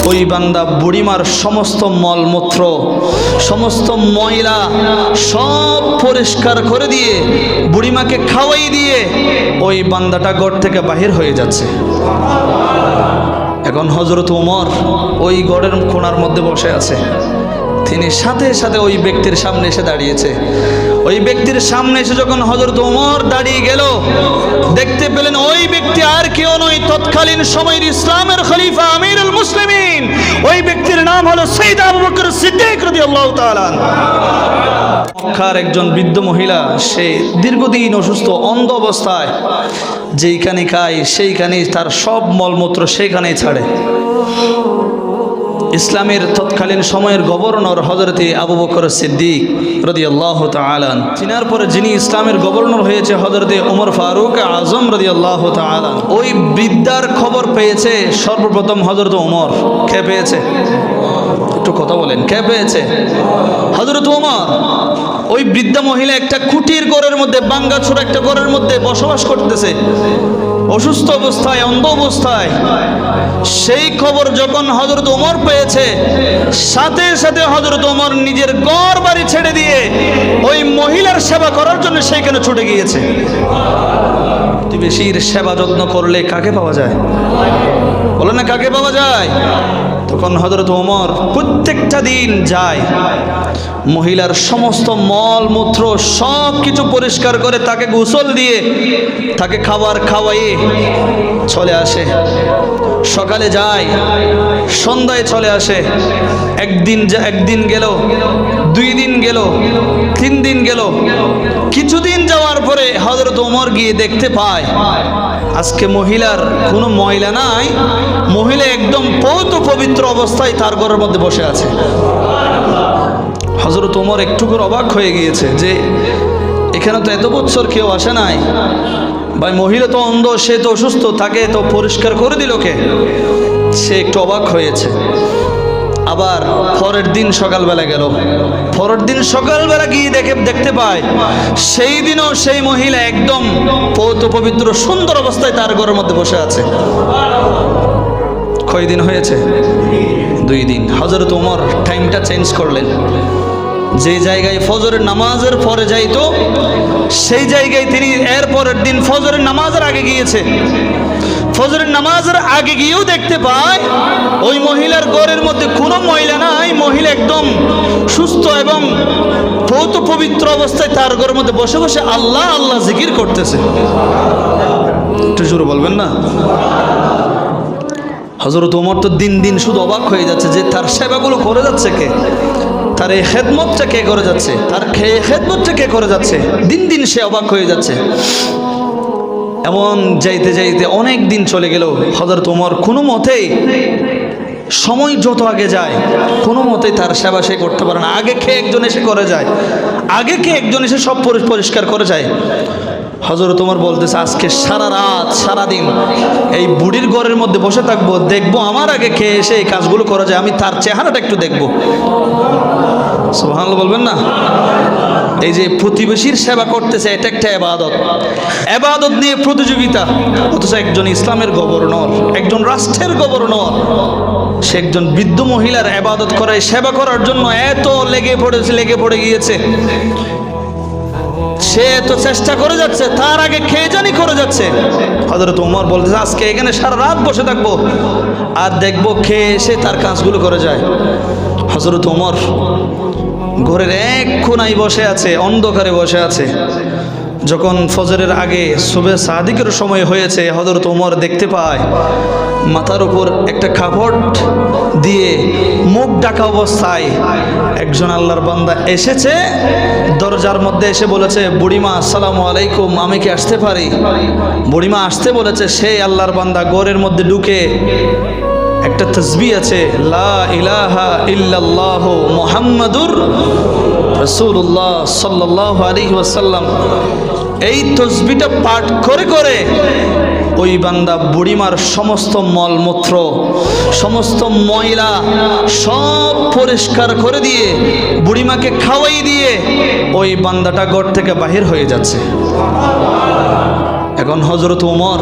ওই বান্দা বুড়িমার সমস্ত মলমূত্র, সমস্ত ময়লা সব পরিষ্কার করে দিয়ে বুড়িমাকে খাওয়াই দিয়ে ওই বান্দাটা ঘর থেকে বাহির হয়ে যাচ্ছে। এখন হযরত ওমর ওই গড়ের কোণার মধ্যে বসে আছে। তিনি সাথে সাথে ওই ব্যক্তির সামনে এসে দাঁড়িয়েছে। ওই ব্যক্তির সামনে এসে যখন হযরত ওমর দাঁড়িয়ে গেল, দেখতে পেলেন ওই ব্যক্তি আর কেউ নয়, তৎকালীন সময়ের ইসলামের খলিফা আমিরুল মুসলিমিন। ওই ব্যক্তির নাম হলো সৈয়দ আবু বকর সিদ্দিক রাদিয়াল্লাহু তাআলা। মক্কার একজন বৃদ্ধ মহিলা, সে দীর্ঘদিন অসুস্থ, অন্ধ অবস্থায়, যেইখানে খায় সেইখানেই তার সব মলমূত্র সেইখানেই ছাড়ে। ইসলামের তৎকালীন সময়ের গভর্নর হযরতে আবু বকর সিদ্দিক রাদিয়াল্লাহু তাআলা, চিনার পরে যিনি ইসলামের গভর্নর হয়েছে হযরতে ওমর ফারুক আজম রাদিয়াল্লাহু তাআলা। ওই বৃদ্ধার খবর পেয়েছে সর্বপ্রথম হযরত ওমর। কে পেয়েছে? একটু কথা বলেন, কে পেয়েছে? হযরত ওমর। ওই বৃদ্ধা মহিলা একটা কুটির ঘরের মধ্যে, ভাঙ্গাচোরা একটা ঘরের মধ্যে বসবাস করতেছে, অসুস্থ অবস্থায়, অন্ধ অবস্থায়। সেই খবর যখন হযরত ওমর পেয়েছে, সাথে সাথে হযরত ওমর নিজের ঘর বাড়ি ছেড়ে দিয়ে ওই মহিলার সেবা করার জন্য সেইখানে ছুটে গিয়েছে। প্রতিবেশীর সেবা যত্ন করলে কাকে পাওয়া যায়? বলে না, কাকে পাওয়া যায়? তখন হযরত ওমর প্রত্যেকটা দিন যায়, মহিলার সমস্ত মল মূত্র সব কিছু পরিষ্কার করে তাকে গোসল দিয়ে তাকে খাবার খাওয়াইয়ে চলে আসে। সকালে যায়, সন্ধ্যায় চলে আসে। একদিন গেল, 2 দিন গেল, 3 দিন গেল। কিছুদিন যাওয়ার পরে হযরত ওমর গিয়ে দেখতে পায় আজকে মহিলার কোনো ময়লা নাই, মহিলা একদম পবিত্র অবস্থায় তার ঘরের মধ্যে বসে আছে। হযরত ওমর একটু করে অবাক হয়ে গিয়েছে যে এখানে তো এত বছর কেউ আসে নাই, ভাই মহিলা তো অন্ধ, সে তো অসুস্থ, তাকে তো পরিষ্কার করে দিল কে? সে একটু অবাক হয়েছে। আবার পরের দিন সকালবেলা গেল, পরের দিন সকালবেলা গিয়ে দেখতে পায় সেই দিনও সেই মহিলা একদম পবিত্র সুন্দর অবস্থায় তার ঘরের মধ্যে বসে আছে। কয় দিন হয়েছে? 2 দিন। হযরত ওমর টাইমটা চেঞ্জ করলেন। যে জায়গায় ফজরের নামাজের পরে যাইতো, সেই জায়গায় তিনি এর পরের দিন ফজরের নামাজের আগে গিয়েছে। ফজরের নামাজের আগে গিয়েও দেখতে পায় ওই মহিলার ঘরের মধ্যে কোনো ময়লা নাই, মহিলা একদম সুস্থ এবং পবিত্র অবস্থায় তার ঘরের মধ্যে বসে বসে আল্লাহ আল্লাহ জিকির করতেছে। একটু জোরে বলবেন না? হযরত ওমর তো দিন দিন শুধু অবাক হয়ে যাচ্ছে যে তার সেবাগুলো করে যাচ্ছে কে, তার এই খেদমতটা কে করে যাচ্ছে, তার খেদমতটা কে করে যাচ্ছে। দিন দিন সে অবাক হয়ে যাচ্ছে। এমন যাইতে যাইতে অনেক দিন চলে গেল। হযরত ওমর কোনো মতেই, সময় যত আগে যায়, কোনো মতেই তার সেবা সে করতে পারে না। আগে খেয়ে একজন এসে করে যায়, আগে খেয়ে একজন এসে সব পরিষ্কার করে যায়। হযরত ওমর বলতেছে আজকে সারা রাত সারাদিন এই বুড়ির ঘরের মধ্যে বসে থাকবো, দেখবো আমার আগে খেয়ে এসে এই কাজগুলো করা যায়, আমি তার চেহারাটা একটু দেখবো। সুবহানাল্লাহ বলবেন না? এই যে প্রতিবেশীর সেবা করতেছে, এটা একটা ইবাদত। ইবাদত নিয়ে প্রতিযোগিতা, অথচ একজন ইসলামের গভর্নর, একজন রাষ্ট্রের গভর্নর, সে একজন বৃদ্ধ মহিলার ইবাদত করায়, সেবা করার জন্য এত লেগে পড়ে গিয়েছে। সে তো চেষ্টা করে যাচ্ছে, তার আগে খেয়ে জানি করে যাচ্ছে। হযরত ওমর বলতেছে আজকে এখানে সারা রাত বসে থাকবো আর দেখবো খেয়ে এসে তার কাজগুলো করে যায়। হযরত ওমর ঘরের এক কোণায় বসে আছে, অন্ধকারে বসে আছে। যখন ফজরের আগে সুবহে সাদিকের সময় হয়েছে, হযরত ওমর দেখতে পায় মাথার উপর একটা কাপড় দিয়ে মুখ ঢাকা অবস্থায় একজন আল্লাহর বান্দা এসেছে। দরজার মধ্যে এসে বলেছে, বুড়িমা আসসালামু আলাইকুম, আমি কি আসতে পারি? বুড়িমা আসতে বলেছে। সেই আল্লাহর বান্দা ঘরের মধ্যে ঢুকে একটা তাসবিহ আছে, লা ইলাহা ইল্লাল্লাহ মুহাম্মাদুর রাসূলুল্লাহ সাল্লাল্লাহু আলাইহি ওয়াসাল্লাম, এই তাসবিহটা পাঠ করে করে ওই বান্দা বুড়িমার সমস্ত মলমূত্র, সমস্ত ময়লা সব পরিষ্কার করে দিয়ে বুড়িমাকে খাওয়াই দিয়ে ওই বান্দাটা ঘর থেকে বাহির হয়ে যাচ্ছে। এখন হযরত ওমর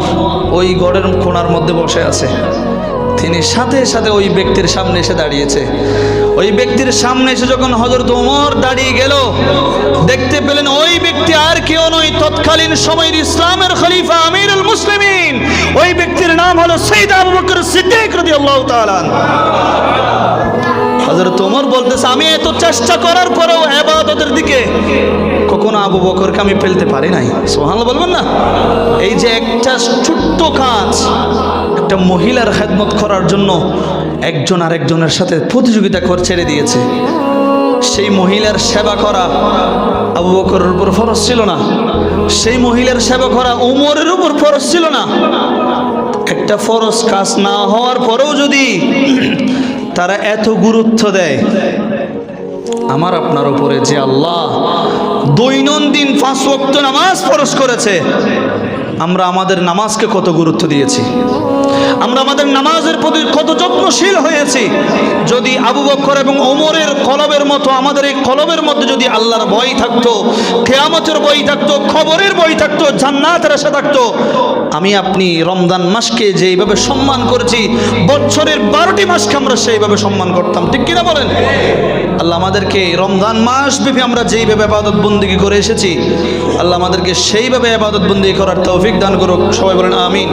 ওই ঘরের কোণার মধ্যে বসে আছে। তিনি সাথে সাথে ওই ব্যক্তির সামনে এসে দাঁড়িয়েছে। ওই ব্যক্তির সামনে এসে যখন হযরত ওমর দাঁড়িয়ে গেল, দেখতে পেলেন ওই ব্যক্তি আর কেউ নয়, তৎকালীন সময়ের ইসলামের খলিফা আমিরুল মুসলিমিন। ওই ব্যক্তির নাম হলো সাইয়েদ আবু বকর সিদ্দিক রাদিয়াল্লাহু তাআলা। হযরত ওমর বলতেছে, আমি এত চেষ্টা করার পরেও ইবাদতের দিকে কখনো আবু বকরকে আমি ফেলতে পারি নাই। সুবহানাল্লাহ বলবেন না? এই যে একটা ছোট্ট কাজ, একটা মহিলার খেদমত করার জন্য একজন আরেকজনের সাথে প্রতিযোগিতা করে ছেড়ে দিয়েছে। সেই মহিলার সেবা করা আবু বকরের উপর ফরজ ছিল না, সেই মহিলার সেবা করা ওমরের উপর ফরজ ছিল না। একটা ফরজ কাজ না হওয়ার পরেও যদি তারা এত গুরুত্ব দেয়, আমার আপনার উপরে যে আল্লাহ দৈনন্দিন 5 ওয়াক্ত নামাজ ফরজ করেছে, আমরা আমাদের নামাজকে কত গুরুত্ব দিয়েছি, আমরা আমাদের নামাজের প্রতি কত যত্নশীল হয়েছি। যদি আবু বকর এবং ওমরের কলবের মতো আমাদের এই কলবের মধ্যে যদি আল্লাহর ভয় থাকতো, কিয়ামতের ভয় থাকতো, খবরের ভয় থাকতো, জান্নাতের আশা থাকতো, আমি আপনি রমজান মাসকে যেইভাবে সম্মান করেছি, বছরের 12টি মাসকে আমরা সেইভাবে সম্মান করতাম। ঠিক কিনা বলেন? আল্লাহ আমাদেরকে রমজান মাস ব্যাপী আমরা যেইভাবে ইবাদত বন্দেগী করে এসেছি, আল্লাহ আমাদেরকে সেইভাবে ইবাদত বন্দেগী করার তৌফিক দান করুক। সবাই বলেন আমিন।